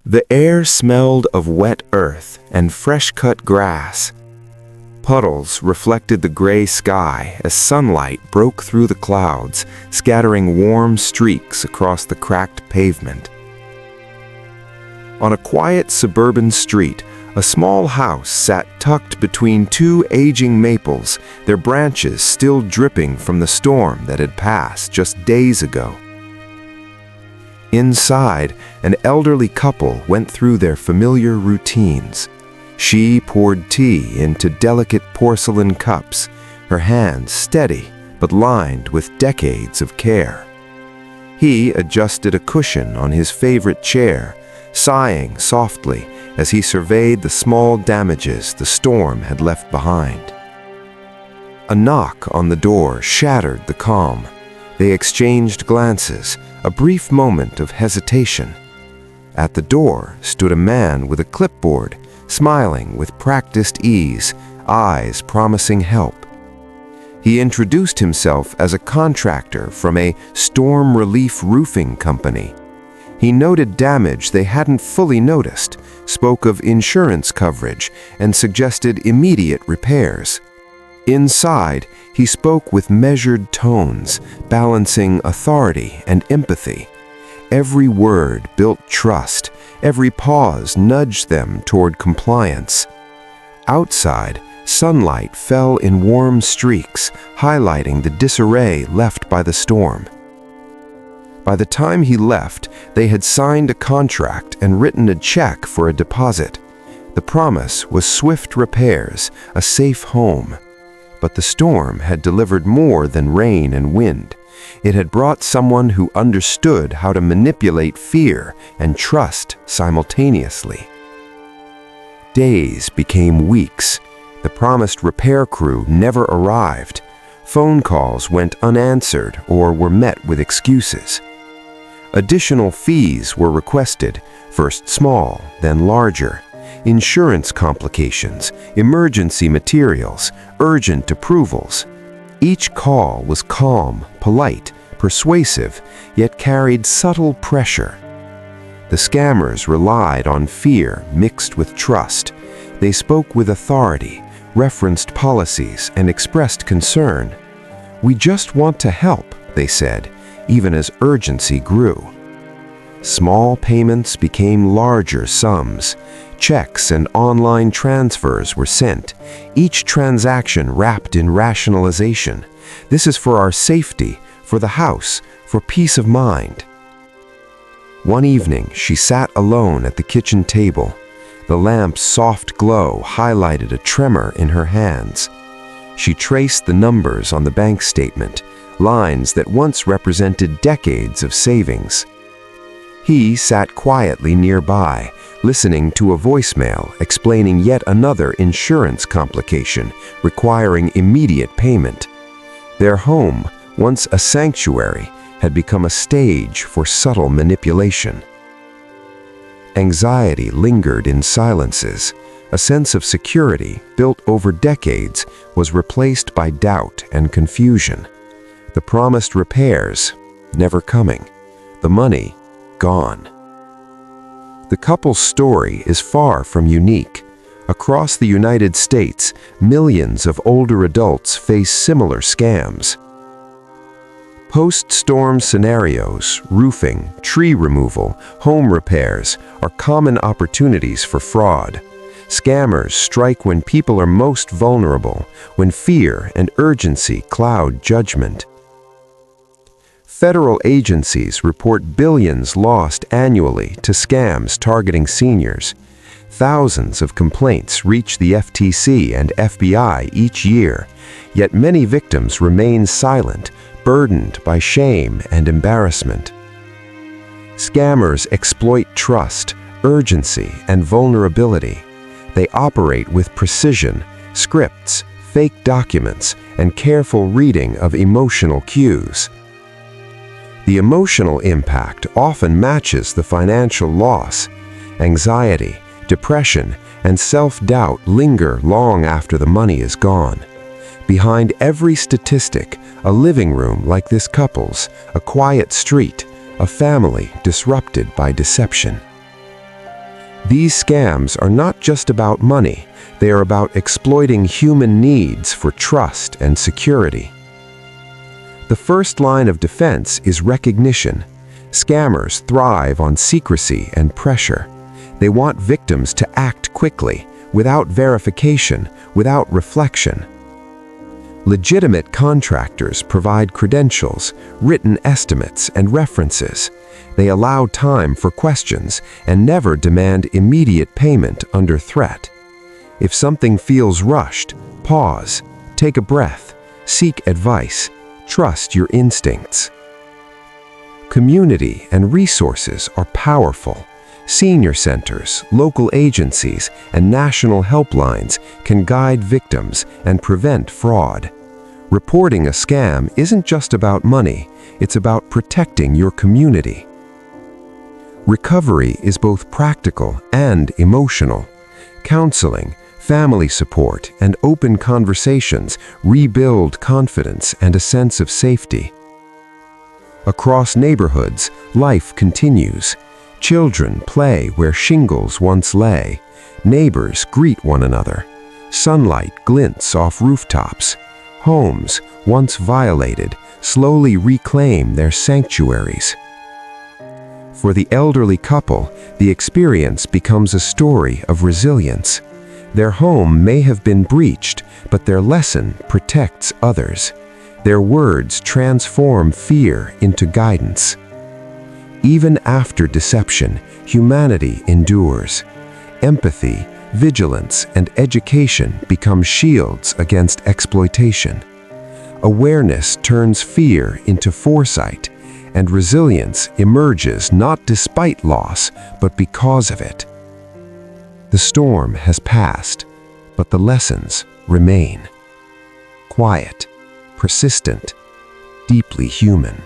The air smelled of wet earth and fresh-cut grass. Puddles reflected the gray sky as sunlight broke through the clouds, scattering warm streaks across the cracked pavement. On a quiet suburban street, a small house sat tucked between two aging maples, their branches still dripping from the storm that had passed just days ago. Inside, an elderly couple went through their familiar routines. She poured tea into delicate porcelain cups, her hands steady but lined with decades of care. He adjusted a cushion on his favorite chair, sighing softly as he surveyed the small damages the storm had left behind. A knock on the door shattered the calm. They exchanged glances, a brief moment of hesitation. At the door stood a man with a clipboard, smiling with practiced ease, eyes promising help. He introduced himself as a contractor from a storm relief roofing company. He noted damage they hadn't fully noticed, spoke of insurance coverage, and suggested immediate repairs. Inside, he spoke with measured tones, balancing authority and empathy. Every word built trust, every pause nudged them toward compliance. Outside, sunlight fell in warm streaks, highlighting the disarray left by the storm. By the time he left, they had signed a contract and written a check for a deposit. The promise was swift repairs, a safe home. But the storm had delivered more than rain and wind. It had brought someone who understood how to manipulate fear and trust simultaneously. Days became weeks. The promised repair crew never arrived. Phone calls went unanswered or were met with excuses. Additional fees were requested, first small, then larger. Insurance complications, emergency materials, urgent approvals. Each call was calm, polite, persuasive, yet carried subtle pressure. The scammers relied on fear mixed with trust. They spoke with authority, referenced policies, and expressed concern. "We just want to help," they said, even as urgency grew. Small payments became larger sums. Checks and online transfers were sent, each transaction wrapped in rationalization. "This is for our safety, for the house, for peace of mind." One evening, she sat alone at the kitchen table. The lamp's soft glow highlighted a tremor in her hands. She traced the numbers on the bank statement, lines that once represented decades of savings. He sat quietly nearby, listening to a voicemail explaining yet another insurance complication requiring immediate payment. Their home, once a sanctuary, had become a stage for subtle manipulation. Anxiety lingered in silences. A sense of security, built over decades, was replaced by doubt and confusion. The promised repairs, never coming. The money, gone. The couple's story is far from unique. Across the United States, millions of older adults face similar scams. Post-storm scenarios, roofing, tree removal, home repairs are common opportunities for fraud. Scammers strike when people are most vulnerable, when fear and urgency cloud judgment. Federal agencies report billions lost annually to scams targeting seniors. Thousands of complaints reach the FTC and FBI each year, yet many victims remain silent, burdened by shame and embarrassment. Scammers exploit trust, urgency, and vulnerability. They operate with precision, scripts, fake documents, and careful reading of emotional cues. The emotional impact often matches the financial loss. Anxiety, depression, and self-doubt linger long after the money is gone. Behind every statistic, a living room like this couple's, a quiet street, a family disrupted by deception. These scams are not just about money, they are about exploiting human needs for trust and security. The first line of defense is recognition. Scammers thrive on secrecy and pressure. They want victims to act quickly, without verification, without reflection. Legitimate contractors provide credentials, written estimates, and references. They allow time for questions and never demand immediate payment under threat. If something feels rushed, pause, take a breath, seek advice, trust your instincts. Community and resources are powerful. Senior centers, local agencies, and national helplines can guide victims and prevent fraud. Reporting a scam isn't just about money, it's about protecting your community. Recovery is both practical and emotional. Counseling, family support, and open conversations rebuild confidence and a sense of safety. Across neighborhoods, life continues. Children play where shingles once lay. Neighbors greet one another. Sunlight glints off rooftops. Homes, once violated, slowly reclaim their sanctuaries. For the elderly couple, the experience becomes a story of resilience. Their home may have been breached, but their lesson protects others. Their words transform fear into guidance. Even after deception, humanity endures. Empathy, vigilance, and education become shields against exploitation. Awareness turns fear into foresight, and resilience emerges not despite loss, but because of it. The storm has passed, but the lessons remain. Quiet, persistent, deeply human.